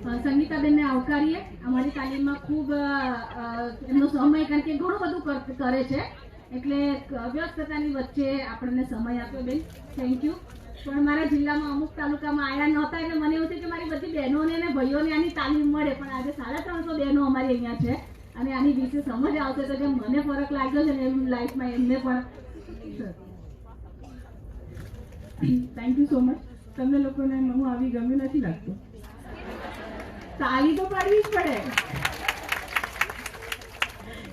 સંગીતાબેનને આવકારીએ. અમારી તાલીમમાં ખૂબ એમનો સમય, કારણ કે ઘણું બધું કરે છે, એટલે વ્યસ્તતાની વચ્ચે આપણને સમય આપ્યો બેન, થેન્ક યુ. પણ મારા જિલ્લામાં અમુક તાલુકામાં આવ્યા નહોતા એટલે મને એવું થયું કે મારી બધી બહેનોને અને ભાઈઓને આની તાલીમ મળે, પણ આજે 350 બહેનો અમારી અહીંયા છે અને આની વિશે સમજ આવશે તો જેમ મને ફરક લાગ્યો છે ને એમ લાઈફમાં એમને પણ. Thank you so much. તમને લોકોને હું આવી ગમ્યું નથી લાગતું? તાળી તો પાડવી જ પડે.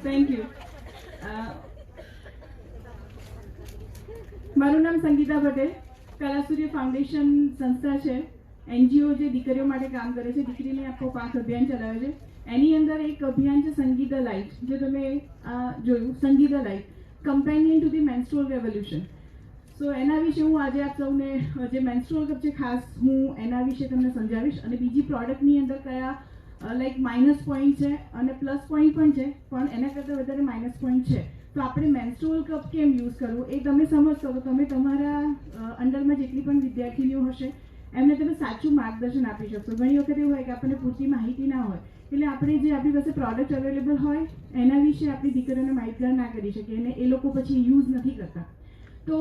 Thank you. મારું નામ સંગીતા પટેલ. કલાસૂર્ય ફાઉન્ડેશન સંસ્થા છે, એનજીઓ જે દીકરીઓ માટે કામ કરે છે, દીકરીને આખો 5 અભિયાન ચલાવે છે. એની અંદર એક અભિયાન છે સંગીત ધ લાઇટ, જે તમે જોયું, Sangeet the light companion to the menstrual revolution. So એના વિશે હું આજે આપ સૌને, જે મેન્સ્ટ્રુઅલ કપ છે ખાસ, હું એના વિશે તમને સમજાવીશ. અને બીજી પ્રોડક્ટની અંદર કયા લાઈક માઇનસ પોઈન્ટ છે અને પ્લસ પોઈન્ટ પણ છે, પણ એના કરતાં વધારે માઇનસ પોઈન્ટ છે. તો આપણે મેન્સ્ટ્રુઅલ કપ કેમ યુઝ કરવું એ તમે સમજશો તો તમે તમારા અંડરમાં જેટલી પણ વિદ્યાર્થીનીઓ હશે એમને તમે સાચું માર્ગદર્શન આપી શકશો. ઘણી વખત એવું હોય કે આપણને પૂરતી માહિતી ના હોય, એટલે આપણે જે આપણી પાસે પ્રોડક્ટ અવેલેબલ હોય એના વિશે આપણી દીકરીઓને માહિતગાર ના કરી શકીએ અને એ લોકો પછી યુઝ નથી કરતા. તો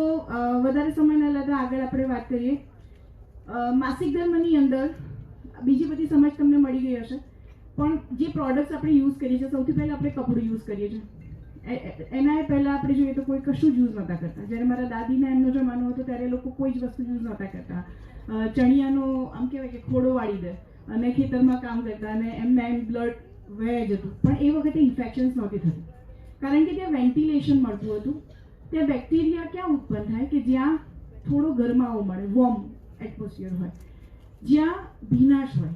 વધારે સમય ન લેતા આગળ આપણે વાત કરીએ. માસિક ધર્મની અંદર બીજી બધી સમજ તમને મળી ગઈ હશે, પણ જે પ્રોડક્ટ્સ આપણે યુઝ કરીએ છીએ, સૌથી પહેલાં આપણે કપડું યુઝ કરીએ છીએ. એના પહેલાં આપણે જોઈએ તો કોઈ કશું જ યુઝ નહોતા કરતા. જ્યારે મારા દાદીના એમનો જમાનો હતો ત્યારે લોકો કોઈ જ વસ્તુ યુઝ નહોતા કરતા. ચણિયાનો આમ કહેવાય કે ખોડો વાળી દે અને ખેતરમાં કામ કરતા અને એમને એમ બ્લડ વહે જતું. પણ એ વખતે ઇન્ફેક્શન્સ નહોતી થતી, કારણ કે ત્યાં વેન્ટિલેશન મળતું હતું. ત્યાં બેક્ટેરિયા ક્યાં ઉત્પન્ન થાય કે જ્યાં થોડો ગરમાવો મળે, વોર્મ એટમોસ્ફિયર હોય, જ્યાં ભીનાશ હોય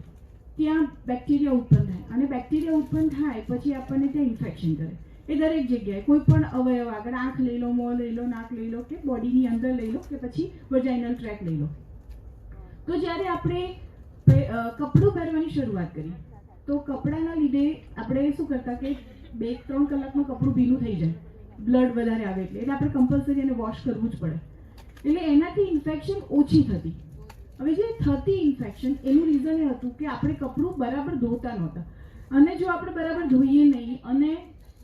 ત્યાં બેક્ટેરિયા ઉત્પન્ન થાય. અને બેક્ટેરિયા ઉત્પન્ન થાય પછી આપણને ત્યાં ઇન્ફેક્શન કરે. એ દરેક જગ્યાએ, કોઈ પણ અવયવ આગળ, આંખ લઈ લો, મોં લઈ લો, નાક લઈ લો, કે બોડીની અંદર લઈ લો, કે પછી વજાઇનલ ટ્રેક લઈ લો. તો જ્યારે આપણે કપડું પહેરવાની શરૂઆત કરી તો કપડાના લીધે આપણે શું કરતા કે 2-3 કલાકમાં કપડું ભીનું થઈ જાય, બ્લડ વધારે આવે એટલે આપણે કમ્પલસરી એને વોશ કરવું જ પડે. એટલે એનાથી ઇન્ફેક્શન ઓછી થતી. હવે જે થતી ઇન્ફેક્શન એનું રીઝન એ હતું કે આપણે કપડું બરાબર ધોતા નહોતા. અને જો આપણે બરાબર ધોઈએ નહીં અને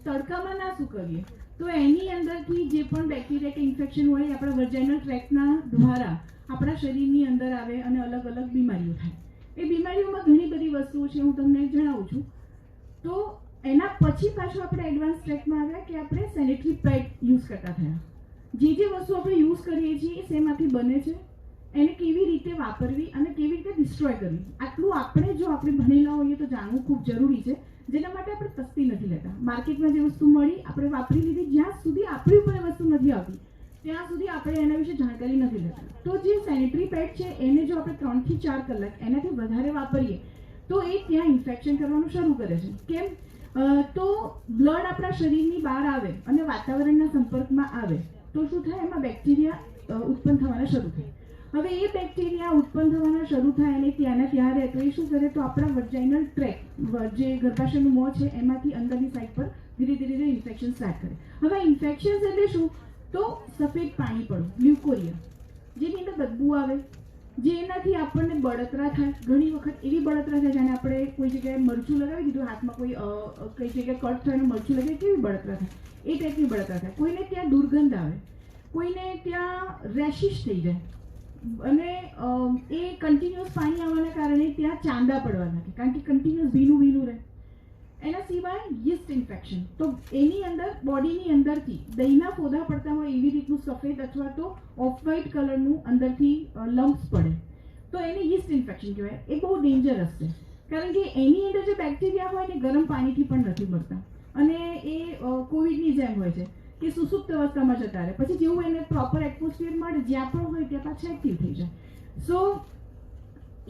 તડકામાં ના સૂકવીએ તો એની અંદરથી જે પણ બેક્ટેરિયા કે ઇન્ફેક્શન હોય એ આપણા વજાઇનલ ટ્રેકના દ્વારા આપણા શરીરની અંદર આવે અને અલગ અલગ બીમારીઓ થાય. એ બીમારીઓમાં ઘણી બધી વસ્તુઓ છે, હું તમને જણાવું છું. તો એના પછી પાછું આપણે એડવાન્સ ટ્રેકમાં આવ્યા કે આપણે સેનિટરી પેડ યુઝ કરતા થયા. જે વસ્તુ આપણે યુઝ કરીએ છીએ એ શેમાંથી બને છે, એને કેવી રીતે વાપરવી અને કેવી રીતે ડિસ્ટ્રોય કરવી, આટલું આપણે જો આપણે ભણેલા હોઈએ તો જાણવું ખૂબ જરૂરી છે. જેના માટે આપણે તસ્તી નથી લેતા. માર્કેટમાં જે વસ્તુ મળી આપણે વાપરી લીધી, જ્યાં સુધી આપણી ઉપર એ વસ્તુ નથી આવતી ત્યાં સુધી આપણે એના વિશે જાણકારી નથી લેતા. તો જે સેનિટરી પેડ છે એને જો આપણે 3 થી 4 કલાક એનાથી વધારે વાપરીએ તો એ ત્યાં ઇન્ફેક્શન કરવાનું શરૂ કરે છે. કેમ? તો બ્લડ આપણા શરીરની બહાર આવે અને વાતાવરણના સંપર્કમાં આવે તો શું થાય, એમાં બેક્ટેરિયા ઉત્પન્ન થવાના શરૂ થાય. હવે એ બેક્ટેરિયા ઉત્પન્ન થવાના શરૂ થાય અને ત્યાંના ત્યાં રહે તો એ શું કરે, તો આપણા વજાઇનલ ટ્રેક, જે ગર્ભાશયનું મોં છે એમાંથી અંદરની સાઈડ પર ધીરે ધીરે ઇન્ફેક્શન સ્ટાર્ટ કરે. હવે ઇન્ફેક્શન્સ એટલે શું, તો સફેદ પાણી પડવું, લ્યુકોરિયા, જેની અંદર બદબુ આવે, જેનાથી આપણને બળતરા થાય. ઘણી વખત એવી બળતરા થાય જાણે આપણે કોઈ જગ્યાએ મરચું લગાવી દીધું હાથમાં, કઈ જગ્યાએ કટ થયો અને મરચું લગાવી, કેવી બળતરા થાય એ ટાઈપની બળતરા થાય. કોઈને ત્યાં દુર્ગંધ આવે, કોઈને ત્યાં રેશિશ થઈ જાય અને એ કન્ટિન્યુઅસ પાણી આવવાના કારણે ત્યાં ચાંદા પડવા લાગે, કારણ કે કન્ટિન્યુઅસ ભીનું રહે. એના સિવાય યીસ્ટ ઇન્ફેક્શન, તો એની અંદર બોડીની અંદરથી દહીંના ફોદા પડતા હોય એવી રીતનું સફેદ અથવા તો ઓફ વ્હાઇટ કલરનું અંદરથી લમ્પ્સ પડે તો એને યીસ્ટ ઇન્ફેક્શન કહેવાય. એ બહુ ડેન્જરસ છે, કારણ કે એની અંદર જે બેક્ટેરિયા હોય ને ગરમ પાણીથી પણ નથી મળતા અને એ કોવિડની જેમ હોય છે કે સુસુપ્ત અવસ્થામાં જતા રહે, પછી જેવું એને પ્રોપર એટમોસ્ફિયર મળે જ્યાં પણ હોય ત્યાં પાછા એક્ટિવ થઈ જાય. સો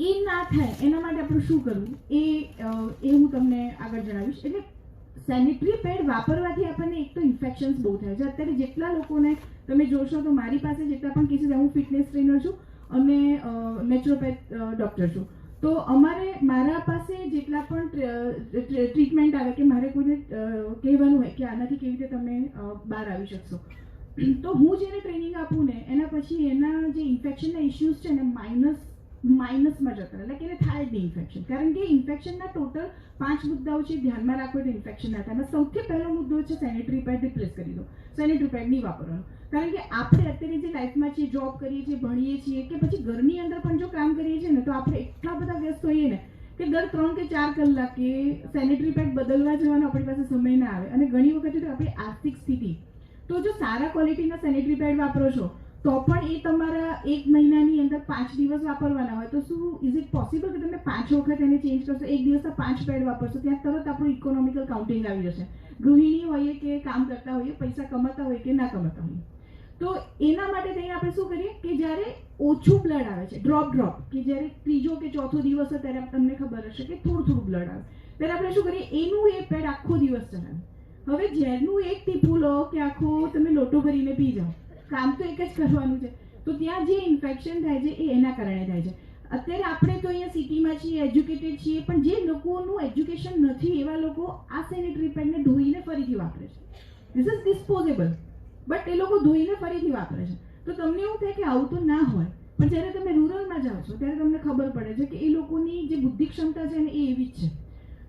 એ ના થાય એના માટે આપણે શું કરવું એ હું તમને આગળ જણાવીશ. એટલે સેનિટરી પેડ વાપરવાથી આપણને એક તો ઇન્ફેક્શન્સ બહુ થાય છે. અત્યારે જેટલા લોકોને તમે જોશો તો મારી પાસે જેટલા પણ કેસીસ, હું ફિટનેસ ટ્રેનર છું અને નેચરોપેથ ડૉક્ટર છું, તો મારા પાસે જેટલા પણ ટ્રીટમેન્ટ આવે કે મારે કોઈને કહેવાનું હોય કે આનાથી કેવી રીતે તમે બહાર આવી શકશો, તો હું જેને ટ્રેનિંગ આપું ને એના પછી એના જે ઇન્ફેક્શનના ઇસ્યુઝ છે ને માઇનસમાં જતા રહે, લાઈક એને થાય જ નહીં ઇન્ફેક્શન. કારણ કે ઇન્ફેક્શનના ટોટલ 5 મુદ્દાઓ છે, ધ્યાનમાં રાખો તો ઇન્ફેક્શન ના થાય. સૌથી પહેલો મુદ્દો છે સેનેટરી પેડ રિપ્લેસ કરી દો. સેનેટરી પેડ નહીં વાપરવાનું. કારણ કે આપણે અત્યારે જે લાઈફમાં છીએ, જોબ કરીએ છીએ, ભણીએ છીએ કે પછી ઘરની અંદર પણ જો કામ કરીએ છીએ ને, તો આપણે એટલા બધા વ્યસ્ત હોઈએ ને કે દર 3 કે 4 કલાકે સેનેટરી પેડ બદલવા જવાનો આપણી પાસે સમય ના આવે. અને ઘણી વખત તો આપણી આર્થિક સ્થિતિ, તો જો સારા ક્વોલિટીના સેનેટરી પેડ વાપરો છો તો પણ એ તમારા 1 મહિનાની અંદર 5 દિવસ વાપરવાના હોય, તો શું ઇઝ ઇટ પોસિબલ કે તમે 5 વખત એને ચેન્જ કરશો? એક દિવસના 5 પેડ વાપરશો, ત્યાં તરત આપણું ઇકોનોમિકલ કાઉન્ટિંગ આવી જશે. ગૃહિણી હોઈએ કે કામ કરતા હોઈએ, પૈસા કમાતા હોય કે ના કમાતા હોઈએ, તો એના માટે થઈને આપણે શું કરીએ કે જ્યારે ઓછું બ્લડ આવે છે, ડ્રોપ કે જ્યારે ત્રીજો કે ચોથો દિવસ હોય ત્યારે તમને ખબર હશે કે થોડું બ્લડ આવે, ત્યારે આપણે શું કરીએ, એનું એ પેડ આખો દિવસ ચલાવે. હવે ઝેરનું એક ટીપું લો કે આખો તમે લોટો ભરીને પી જાઓ, કામ તો એક જ કરવાનું છે. તો ત્યાં જે ઇન્ફેક્શન થાય છે એ એના કારણે થાય છે. અત્યારે આપણે તો અહીંયા સિટીમાં છીએ, એજ્યુકેટેડ છીએ, પણ જે લોકોનું એજ્યુકેશન નથી એવા લોકો આ સેનેટરી પેડને ધોઈને ફરીથી વાપરે છે. ધીસ ઇઝ ડિસ્પોઝેબલ, બટ એ લોકો ધોઈને ફરીથી વાપરે છે. તો તમને એવું થાય કે આવું તો ના હોય, પણ જ્યારે તમે રૂરલમાં જાઓ છો ત્યારે તમને ખબર પડે છે કે એ લોકોની જે બુદ્ધિ ક્ષમતા છે ને એ એવી જ છે.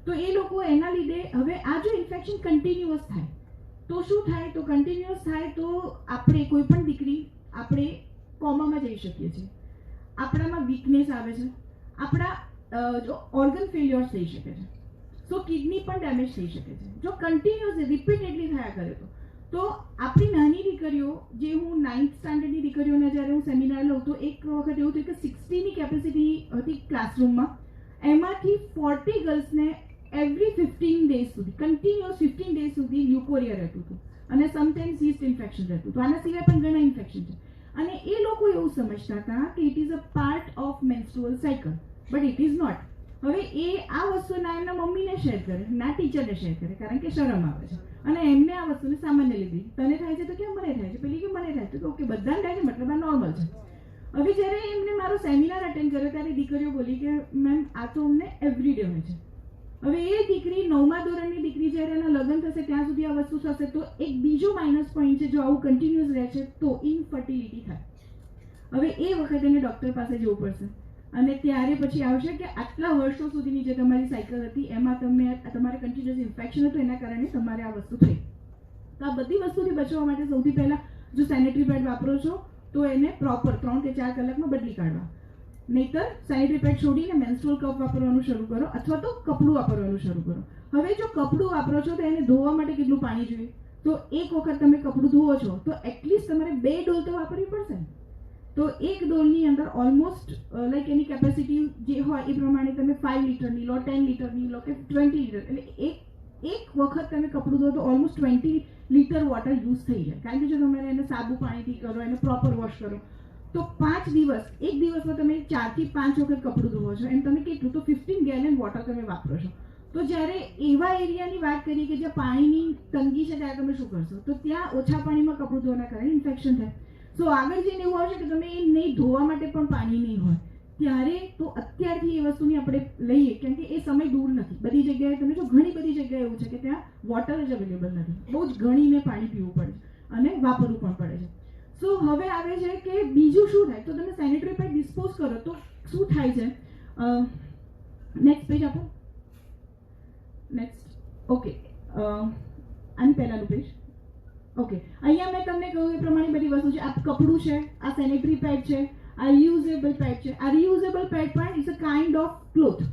તો એ લોકો એના લીધે હવે આ જો ઇન્ફેક્શન કન્ટિન્યુઅસ થાય તો શું થાય, તો કન્ટિન્યુઅસ થાય તો આપણે કોઈ પણ દીકરી આપણે કોમામાં જઈ શકીએ છીએ, આપણામાં વીકનેસ આવે છે, આપણા જો ઓર્ગન ફેલ્યોર્સ થઈ શકે છે, તો કિડની પણ ડેમેજ થઈ શકે છે જો કન્ટિન્યુઅસ રિપીટેડલી થયા કરે તો આપણી નાની દીકરીઓ, જે હું 9th સ્ટાન્ડર્ડની દીકરીઓને જ્યારે હું સેમિનાર લઉં તો એક વખત એવું થયું કે 60ની કેપેસિટી હતી ક્લાસરૂમમાં, એમાંથી 40 ગર્લ્સને એવરી 15 ડેઝ સુધી કન્ટિન્યુઅસ 15 ડેઝ સુધી લ્યુકોરિયા રહેતું હતું અને સમટાઈમ્સ યીસ્ટ ઇન્ફેક્શન રહેતું હતું. આના સિવાય પણ ઘણા ઇન્ફેક્શન છે. અને એ લોકો એવું સમજતા હતા કે it is a part of menstrual cycle, but it is not. હવે એ આ વસ્તુ ના એમના મમ્મીને શેર કરે, ના ટીચરને શેર કરે, કારણ કે શરમ આવે છે અને એમને આ વસ્તુને સામાન્ય લીધી. તને થાય છે તો કે મને થાય છે, પેલી કે મને થાય છે, તો ઓકે બધાને થાય છે મતલબ આ નોર્મલ છે. હવે જ્યારે એમને મારો સેમિનાર અટેન્ડ કર્યો ત્યારે દીકરીઓ બોલી કે મેમ આ તો અમને એવરીડે હોય છે. હવે એ દીકરી 9મા ધોરણની દીકરી જ્યારે એના લગ્ન થશે ત્યાં સુધી આ વસ્તુ થશે, તો એક બીજો માઇનસ પોઈન્ટ છે, જો આવું કન્ટિન્યુઅસ રહે છે તો ઇનફર્ટિલિટી થાય. હવે એ વખતે એને ડૉક્ટર પાસે જવું પડશે અને ત્યારે પછી આવશે કે આટલા વર્ષો સુધીની જે તમારી સાયકલ હતી એમાં તમારે કન્ટિન્યુઅસ ઇન્ફેક્શન હતું, એના કારણે તમારે આ વસ્તુ થઈ. તો આ બધી વસ્તુથી બચવા માટે સૌથી પહેલાં જો સેનેટરી પેડ વાપરો છો તો એને પ્રોપર 3 કે 4 કલાકમાં બદલી કાઢવા. નહીતર સેનેટરી પેડ છોડીને મેન્સ્ટ્રુઅલ કપ વાપરવાનું શરૂ કરો અથવા તો કપડું વાપરવાનું શરૂ કરો. હવે જો કપડું વાપરો છો તો એને ધોવા માટે કેટલું પાણી જોઈએ, તો એક વખત તમે કપડું ધોવો છો તો એટલીસ્ટ તમારે 2 ડોલ તો વાપરવી પડશે ને. તો એક ડોલની અંદર ઓલમોસ્ટ લાઈક એની કેપેસિટી જે હોય એ પ્રમાણે તમે 5 લીટરની લો, 10 લીટરની લો કે 20 લીટર, એટલે એક વખત તમે કપડું ધો તો ઓલમોસ્ટ 20 લીટર વોટર યુઝ થઈ જાય. કારણ કે જો તમારે એને સાબુ પાણીથી કરો, એને પ્રોપર વોશ કરો તો 5 દિવસ, એક દિવસમાં તમે 4 થી 5 વખત કપડું ધોવો છો, એમ તમે કેટલું, તો 15 ગેલન વોટર તમે વાપરો છો. તો જ્યારે એવા એરિયાની વાત કરીએ કે જ્યાં પાણીની તંગી છે ત્યારે તમે શું કરશો, તો ત્યાં ઓછા પાણીમાં કપડું ધોવાના કારણે ઇન્ફેક્શન થાય. સો આગળ જઈને એવું આવશે કે તમે એ નહીં ધોવા માટે પણ પાણી નહીં હોય ત્યારે, તો અત્યારથી એ વસ્તુની આપણે લઈએ, કેમ કે એ સમય દૂર નથી. બધી જગ્યાએ તમે જો ઘણી બધી જગ્યાએ એવું છે કે ત્યાં વોટર જ અવેલેબલ નથી, બહુ જ ગણીને પાણી પીવું પડે છે અને વાપરવું પણ પડે છે. સો હવે આવે છે કે બીજું શું થાય, તો તમે સેનેટરી પેડ ડિસ્પોઝ કરો તો શું થાય છે. નેક્સ્ટ પેજ આપો, નેક્સ્ટ. ઓકે, આની પહેલાંનું પેજ. ઓકે, અહીંયા મેં તમને કહ્યું એ પ્રમાણે બધી વસ્તુ છે. આ કપડું છે, આ સેનેટરી પેડ છે, આ રિયુઝેબલ પેડ છે. આ રિયુઝેબલ પેડ પણ is a kind of cloth,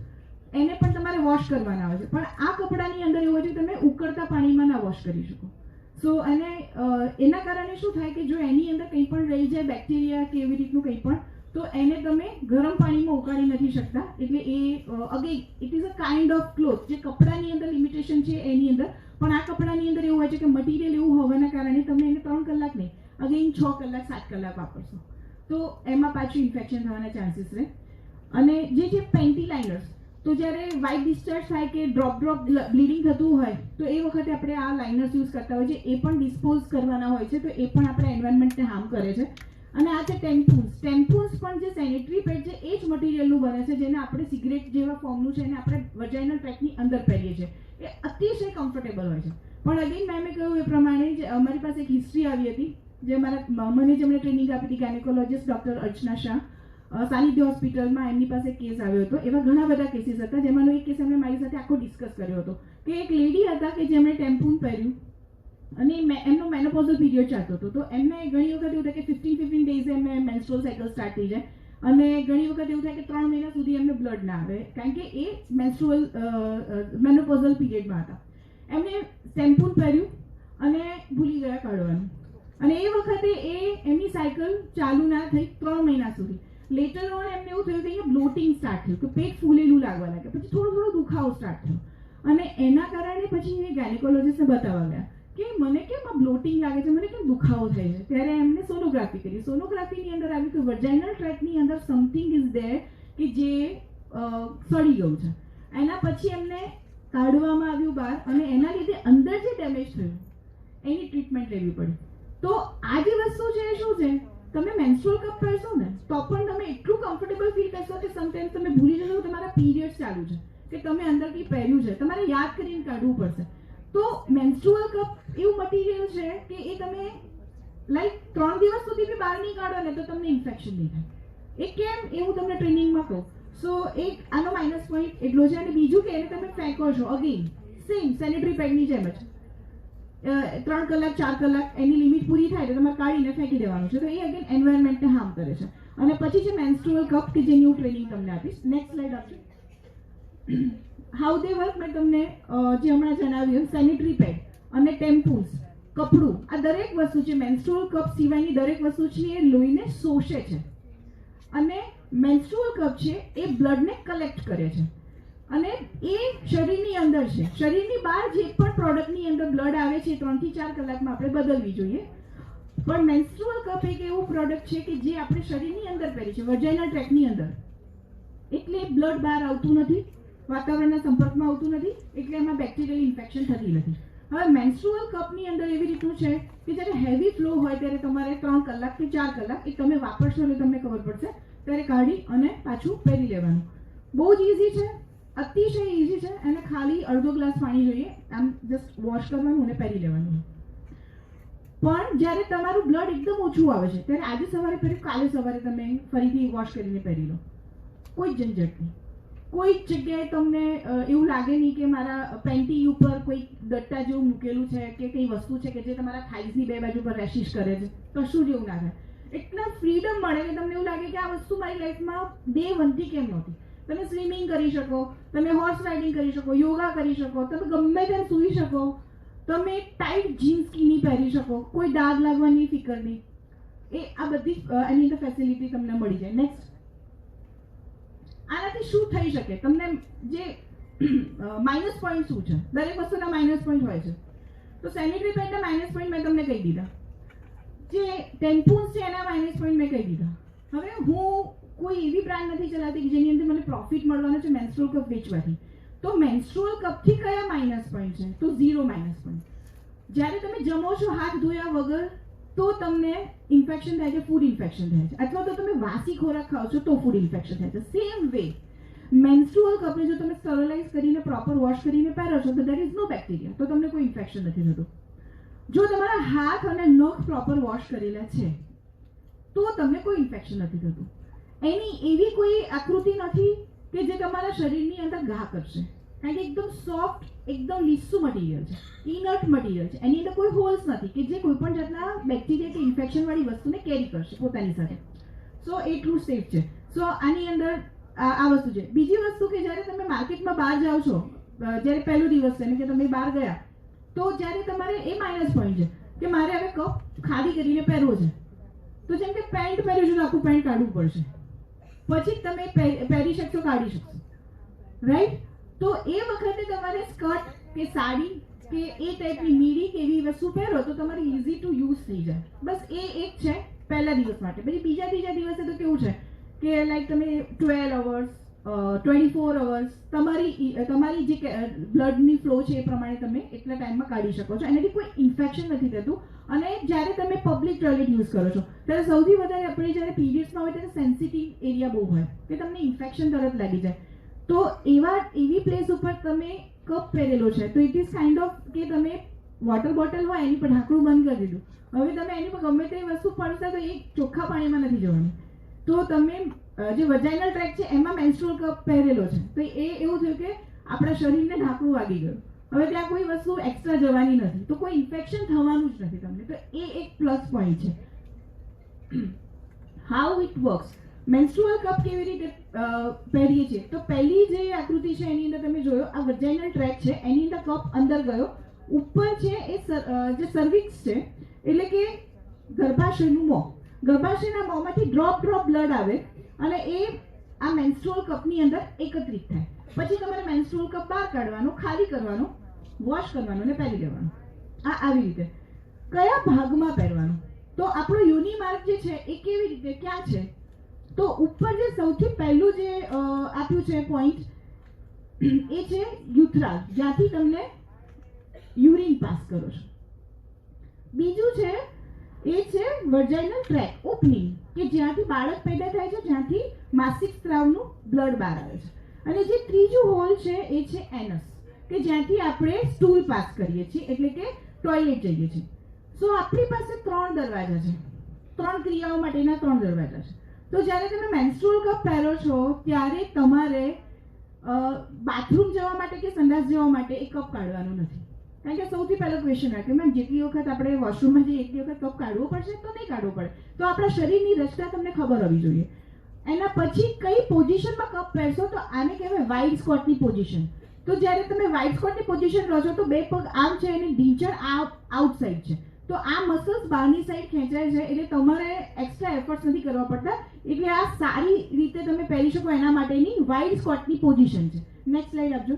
એને પણ તમારે વોશ કરવાના હોય છે, પણ આ કપડાની અંદર એવું હોય છે કે તમે ઉકળતા પાણીમાં ના વોશ કરી શકો. સો અને એના કારણે શું થાય કે જો એની અંદર કંઈ પણ રહી જાય, બેક્ટેરિયા કે એવી રીતનું કંઈ પણ, તો એને તમે ગરમ પાણીમાં ઉકાળી નથી શકતા. એટલે એ again it is a kind of cloth. જે કપડાની અંદર લિમિટેશન છે એની અંદર, પણ આ કપડાની અંદર એવું હોય છે કે મટીરિયલ એવું હોવાના કારણે તમે એને 3 કલાક નહીં, અગેન 6 કલાક 7 કલાક વાપરશો તો એમાં પાછું ઇન્ફેક્શન થવાના ચાન્સીસ રહે. અને જે છે પેન્ટી લાઇનર્સ, તો જ્યારે વ્હાઇટ ડિસ્ચાર્જ થાય કે ડ્રોપ બ્લીડિંગ થતું હોય તો એ વખતે આપણે આ લાઇનર્સ યુઝ કરતા હોય છે. એ પણ ડિસ્પોઝ કરવાના હોય છે, તો એ પણ આપણા એન્વાયરમેન્ટને હાર્મ કરે છે. અને આ છે ટેમ્પૂન્સ. ટેમ્પૂન્સ પણ જે સેનેટરી પેડ છે એ જ મટીરિયલનું બને છે, જેને આપણે સિગરેટ જેવા ફોર્મનું છે એને આપણે વજાઇનલ ટ્રેકની અંદર પહેરીએ છીએ. એ અતિશય કમ્ફર્ટેબલ હોય છે. પણ અગેન મેં કહ્યું એ પ્રમાણે જ અમારી પાસે એક હિસ્ટ્રી આવી હતી, જે મને જેમણે ટ્રેનિંગ આપી હતી, ગાયનેકોલોજીસ્ટ ડૉક્ટર અર્ચના શાહ. સાનિધ્ય હોસ્પિટલમાં એમની પાસે કેસ આવ્યો હતો. એવા ઘણા બધા કેસીસ હતા, જેમાંનો એક કેસ એમણે મારી સાથે આખો ડિસ્કસ કર્યો હતો કે એક લેડી હતા કે જેમણે ટેમ્પૂન પહેર્યું અને એમનો મેનોપોઝલ પીરિયડ ચાલતો હતો. તો એમને ઘણી વખત એવું થાય કે 15 ડેઝ એમને મેન્સ્ટ્રુઅલ સાયકલ સ્ટાર્ટ થઈ જાય અને ઘણી વખત એવું થાય કે 3 મહિના સુધી એમને બ્લડ ના આવે, કારણ કે એ મેનોપોઝલ પીરિયડમાં હતા. એમને ટેમ્પૂન પહેર્યું અને ભૂલી ગયા કાઢવાનું, અને એ વખતે એમની સાયકલ ચાલુ ના થઈ 3 મહિના સુધી. લેટર ઓન એમને એવું થયું કે અહીંયા બ્લોટિંગ સ્ટાર્ટ થયું, કે પેટ ફૂલેલું લાગવા લાગે, પછી થોડો દુખાવો સ્ટાર્ટ થયો અને એના કારણે પછી એ ગાયનેકોલોજીસ્ટને બતાવવા ગયા કે મને કેમ આ બ્લોટિંગ લાગે છે, મને કેમ દુખાવો થાય છે. ત્યારે એમને સોનોગ્રાફી કરી. સોનોગ્રાફીની અંદર આવ્યું કે વર્જાઇનલ ટ્રેકની અંદર સમથિંગ ઇઝ ધેર કે જે સડી ગયું છે. એના પછી એમને કાઢવામાં આવ્યું બહાર અને એના લીધે અંદર જે ડેમેજ થયું એની ટ્રીટમેન્ટ લેવી પડી. તો આ જે વસ્તુ છે એ શું છે, તમે મેન્સ્ટ્રુઅલ કપ પહેરશો ને તો પણ તમે એટલું કમ્ફર્ટેબલ ફીલ કરશો કે સમટાઈમ્સ તમે ભૂલી જશો કે તમારા પીરિયડ્સ ચાલુ છે, કે તમે અંદર કંઈ પહેર્યું છે, તમારે યાદ કરીને કાઢવું પડશે. તો મેન્સ્ટ્રુઅલ કપ એવું મટીરિયલ છે કે એ તમે લાઈક 3 દિવસ સુધી બી બહાર નહીં કાઢો ને તો તમને ઇન્ફેક્શન નહીં થાય. એ કેમ એ હું તમને ટ્રેનિંગમાં કહું. સો એક આનો માઇનસ પોઈન્ટ એટલો છે. અને બીજું કે એને તમે ફેંકો છો અગેન સેમ સેનિટરી પેડની જેમ જ 3 કલાક 4 કલાક એની લિમિટ પૂરી થાય તો તમારે કાઢીને ફેંકી દેવાનું છે. તો એ અગેન એન્વાયરમેન્ટને હાર્મ કરે છે. અને પછી છે મેન્સ્ટ્રુઅલ કપ કે જેની હું ટ્રેનિંગ તમને આપીશ. નેક્સ્ટ સ્લાઇડ આપજો. હાઉ દે વર્ક મેં તમને જે હમણાં જણાવ્યું, સેનિટરી પેડ અને ટેમ્પૂન્સ, કપડું, આ દરેક વસ્તુ છે મેન્સ્ટ્રુઅલ કપ સિવાયની દરેક વસ્તુ છે એ લોહીને શોષે છે. અને મેન્સ્ટ્રુઅલ કપ છે એ બ્લડને કલેક્ટ કરે છે અને એ શરીરની અંદર છે. શરીરની બહાર જે પણ પ્રોડક્ટની અંદર બ્લડ આવે છે 3 થી 4 કલાકમાં આપણે બદલવી જોઈએ. પણ મેન્સ્ટ્રુઅલ કપ એક એવું પ્રોડક્ટ છે કે જે આપણે શરીરની અંદર પહેરી છે, વર્જાઇનલ ટ્રેકની અંદર, એટલે બ્લડ બહાર આવતું નથી, વાતાવરણના સંપર્કમાં આવતું નથી, એટલે એમાં બેક્ટેરિયલ ઇન્ફેક્શન થતી નથી. હવે મેન્સ્ટ્રુઅલ કપની અંદર એવી રીતનું છે કે જ્યારે હેવી ફ્લો હોય ત્યારે તમારે 3 કલાકથી 4 કલાક એ તમે વાપરશો એટલે તમને ખબર પડશે ત્યારે કાઢી અને પાછું પહેરી લેવાનું. બહુ જ ઇઝી છે, અતિશય ઇઝી છે. અને ખાલી અડધો ગ્લાસ પાણી જોઈએ, આમ જસ્ટ વોશ કરવાનું અને પહેરી લેવાનું. પણ જ્યારે તમારું બ્લડ એકદમ ઓછું આવે છે ત્યારે આજે સવારે પહેર્યું, કાલે સવારે તમે ફરીથી વોશ કરીને પહેરી લો, કોઈ ઝંઝટ નહીં. કોઈ જગ્યાએ તમને એવું લાગે નહીં કે મારા પેન્ટી ઉપર કોઈ દટ્ટા જેવું મૂકેલું છે કે કઈ વસ્તુ છે કે જે તમારા થાઈઝની 2 બાજુ પર રેશિશ કરે છે, કશું જ એવું ના થાય. એટલા ફ્રીડમ મળે કે તમને એવું લાગે કે આ વસ્તુ મારી લાઈફમાં ડે 1 થી કેમ નહોતી. તમે સ્વિમિંગ કરી શકો, તમે હોર્સ રાઇડિંગ કરી શકો, યોગા કરી શકો, તમે ગમે તેમ સૂઈ શકો, તમે ટાઈટ જીન્સ સ્કીની પહેરી શકો, કોઈ ડાઘ લાગવાની ફિકર નહીં. એ આ બધી એની અંદર ફેસિલિટી તમને મળી જાય. નેક્સ્ટ, આનાથી શું થઈ શકે, તમને જે માઇનસ પોઈન્ટ શું છે, દરેક વસ્તુના માઇનસ પોઈન્ટ હોય છે. તો સેનિટરી પેડના માઇનસ પોઈન્ટ મેં તમને કહી દીધા, જે ટેમ્પૂન્સ છે એના માઇનસ પોઈન્ટ મેં કહી દીધા. હવે હું કોઈ એવી બ્રાન્ડ નથી ચલાવતી કે જેની અંદર મને પ્રોફિટ મળવાનો છે મેન્સ્ટ્રુઅલ કપ વેચવાથી. તો મેન્સ્ટ્રુઅલ કપથી કયા માઇનસ પોઈન્ટ છે? તો 0 માઇનસ પોઈન્ટ. જ્યારે તમે જમો છો હાથ ધોયા વગર તો તમને ઇન્ફેક્શન થાય છે, ફૂડ ઇન્ફેક્શન થાય છે, અથવા તો તમે વાસી ખોરાક ખાઓ છો તો ફૂડ ઇન્ફેક્શન થાય છે. સેમ વે મેન્સ્ટ્રુઅલ કપને જો તમે સ્ટરલાઇઝ કરીને પ્રોપર વોશ કરીને પહેરો છો તો દેર ઇઝ નો બેક્ટેરિયા, તો તમને કોઈ ઇન્ફેક્શન નથી થતું. જો તમારા હાથ અને નખ પ્રોપર વોશ કરેલા છે તો તમને કોઈ ઇન્ફેક્શન નથી થતું. એની એવી કોઈ આકૃતિ નથી કે જે તમારા શરીરની અંદર ઘા કરશે, કારણ કે એકદમ સોફ્ટ, એકદમ લીસું મટીરિયલ છે, ઇનર્ટ મટીરિયલ છે. એની અંદર કોઈ હોલ્સ નથી કે જે કોઈ પણ જાતના બેક્ટેરિયા કે ઇન્ફેક્શન વાળી વસ્તુને કેરી કરશે પોતાની સાથે. સો એટલું સેફ છે. સો આની અંદર આ વસ્તુ છે. બીજી વસ્તુ કે જ્યારે તમે માર્કેટમાં બહાર જાઓ છો, જ્યારે પહેલો દિવસ છે ને કે તમે બહાર ગયા, તો જ્યારે તમારે એ માઇનસ પોઈન્ટ છે કે મારે હવે કપ ખાલી કરીને પહેરવો છે, તો જેમ કે પેન્ટ પહેર્યું છે તો આખું પેન્ટ કાઢવું પડશે, પછી તમે પહેરી શકશો, કાઢી શકશો, રાઈટ? તો એ વખતે તમારે સ્કર્ટ કે સાડી કે એ ટાઈપની મીડી કે એવી વસ્તુ પહેરો તો તમારી ઇઝી ટુ યુઝ થઈ જાય. બસ એ એક છે પહેલા દિવસ માટે. પછી બીજા ત્રીજા દિવસે તો કેવું છે કે લાઈક તમે 12 અવર્સ 24 અવર્સ તમારી જે બ્લડની ફ્લો છે એ પ્રમાણે તમે એટલા ટાઈમમાં કાઢી શકો છો. એનાથી કોઈ ઇન્ફેક્શન નથી થતું. અને જ્યારે તમે પબ્લિક ટોયલેટ યુઝ કરો છો ત્યારે સૌથી વધારે આપણે જ્યારે પીરિયડ્સમાં હોય ત્યારે સેન્સિટિવ એરિયા બહુ હોય કે તમને ઇન્ફેક્શન તરત લાગી જાય. તો એવી પ્લેસ ઉપર તમે કપ પહેરેલો છે તો ઇટ ઇઝ કાઇન્ડ ઓફ કે તમે વોટર બોટલ હોય એની પર ઢાંકણું બંધ કરી દીધું, હવે તમે એની પર ગમે તે વસ્તુ પડશે તો એ ચોખ્ખા પાણીમાં નથી જવાની, તો તમે જે વજાઇનલ ટ્રેક છે એમાં મેન્સ્ટ્રુઅલ કપ પહેરેલો છે, તો એ એવું થયું કે આપણા શરીરને ઢાંકણું વાગી ગયું. હવે ત્યાં કોઈ વસ્તુ એક્સ્ટ્રા જવાની નથી, તો કોઈ ઇન્ફેક્શન થવાનું જ નથી તમને, તો એ એક પ્લસ પોઈન્ટ છે. How it works, menstrual cup કેવી રીતે પહેરીએ છીએ, તો પહેલી જે આકૃતિ છે એની અંદર તમે જોયો આ વજાઇનલ ટ્રેક છે, એની અંદર કપ અંદર ગયો, ઉપર છે એ જે સર્વિક્સ છે એટલે કે ગર્ભાશયનું મોં, ગર્ભાશયના મોંમાંથી ડ્રોપ બ્લડ આવે અને એ આ મેન્સ્ટ્રુઅલ કપની અંદર એકત્રિત થાય. પછી તમારે મેન્સ્ટ્રુઅલ કપ બહાર કાઢવાનો, ખાલી કરવાનો, વોશ કરવાનો અને પહેરી લેવાનો. આ આવી રીતે. કયા ભાગમાં પહેરવાનું, તો આપણો યોનિ માર્ગ જે છે એ કેવી રીતે ક્યાં છે, તો ઉપર જે સૌથી પહેલું જે આપ્યું છે પોઈન્ટ એ છે યુથ્રાલ, જ્યાંથી તમને યુરિન પાસ કરો છો. બીજું છે એ છે વર્જાઇનલ ટ્રેક ઓપનિંગ, કે જ્યાંથી બાળક પેદા થાય છે, જ્યાંથી માસિક સ્ત્રાવનું બ્લડ બહાર આવે છે. અને જે ત્રીજું હોલ છે એ છે એનસ, કે જ્યાંથી આપણે સ્ટૂલ પાસ કરીએ છીએ એટલે કે ટોયલેટ જઈએ છીએ. સો આપણી પાસે 3 દરવાજા છે, 3 ક્રિયાઓ માટેના 3 દરવાજા છે. તો જ્યારે તમે મેન્સ્ટ્રુઅલ કપ પહેરો છો ત્યારે તમારે બાથરૂમ જવા માટે કે સંડાસ જવા માટે એ કપ કાઢવાનો નથી. કારણ કે સૌથી પહેલો ક્વેશ્ચન આવે કે મેમ જેટલી વખત આપણે વોશરૂમમાં જઈએ એટલી વખત કપ કાઢવો પડશે, તો નહીં કાઢવો પડે. તો આપણા શરીરની રચના તમને ખબર હોવી જોઈએ. એના પછી કઈ પોઝિશનમાં કપ પહેરશો, તો આને કહેવાય વાઇડ સ્કોટની પોઝિશન. તો જ્યારે તમે વાઇડ સ્કોટની પોઝિશન લો છો તો બે પગ આમ છે અને ઢીંચણ આઉટસાઇડ છે, તો આ મસલ્સ બહારની સાઈડ ખેંચાય છે, એટલે તમારે એક્સ્ટ્રા એફર્ટ્સ નથી કરવા પડતા. એટલે આ સારી રીતે તમે પહેરી શકો એના માટેની વાઇડ સ્કોટની પોઝિશન છે. નેક્સ્ટ સ્લાઇડ આપજો.